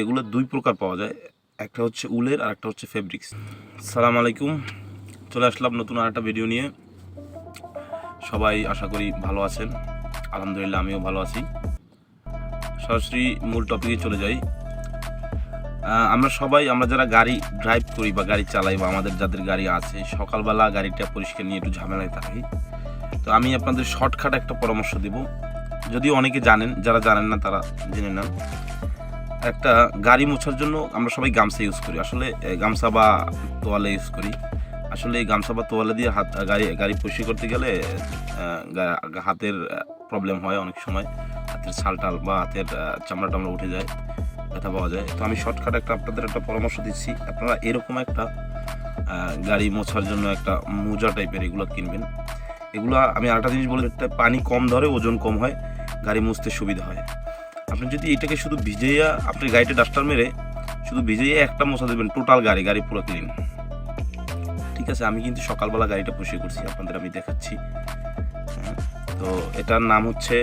এগুলো দুই প্রকার পাওয়া যায়, একটা হচ্ছে উলের আর একটা হচ্ছে ফেব্রিক্স। সালাম আলাইকুম, চলে আসলাম নতুন আর একটা ভিডিও নিয়ে। সবাই আশা করি ভালো আছেন, আলহামদুলিল্লাহ আমিও ভালো আছি। সরাসরি মূল টপিকে চলে যাই। আমরা যারা গাড়ি ড্রাইভ করি বা গাড়ি চালাই বা আমাদের যাদের গাড়ি আছে, সকালবেলা গাড়িটা পরিষ্কার নিয়ে একটু ঝামেলায় থাকি। তো আমি আপনাদের শর্টকাট একটা পরামর্শ দেব, যদিও অনেকে জানেন, যারা জানেন না তারা জেনে নেন। একটা গাড়ি মোছার জন্য আমরা সবাই গামছা ইউজ করি, আসলে গামছা বা তোয়ালে ইউজ করি। আসলে এই গামছা বা তোয়ালে দিয়ে গাড়ি পরিষ্কার করতে গেলে হাতের প্রবলেম হয়, অনেক সময় হাতের ছালটাল বা হাতের চামড়া টামড়া উঠে যায়, ব্যথা পাওয়া যায়। তো আমি শর্টকাট আপনাদের একটা পরামর্শ দিচ্ছি, আপনারা এরকম একটা গাড়ি মোছার জন্য একটা মোজা টাইপের এগুলো কিনবেন। এগুলো আমি আরেকটা জিনিস বলি, পানি কম ধরে, ওজন কম হয়, গাড়ি মুছতে সুবিধা হয়। আপনি যদি এটাকে শুধু ভিজাইয়া আপনি গাড়িতে ডাস্টার মেরে শুধু ভিজাইয়া একটা মোছা দেবেন, টোটাল গাড়ি পুরো ক্লিন। ঠিক আছে, আমি কিন্তু সকালবেলা গাড়িটা পরিষ্কার করছি, আপনাদের আমি দেখাচ্ছি। তো এটার নাম হচ্ছে,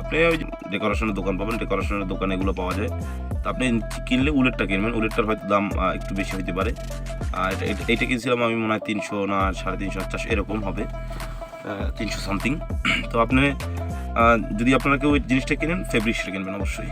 আপনি ওই ডেকোরেশনের দোকান পাবেন, ডেকোরেশনের দোকানে এগুলো পাওয়া যায়। তো আপনি কিনলে উলেরটা কিনবেন, উলেরটার হয়তো দাম একটু বেশি হতে পারে। আর এইটা কিনছিলাম আমি মনে হয় 300 না 350 400 এরকম হবে, 300 সামথিং। তো আপনি যদি আপনারা কেউ ওই জিনিসটা কিনেন, ফেব্রিক্সটা কিনবেন অবশ্যই।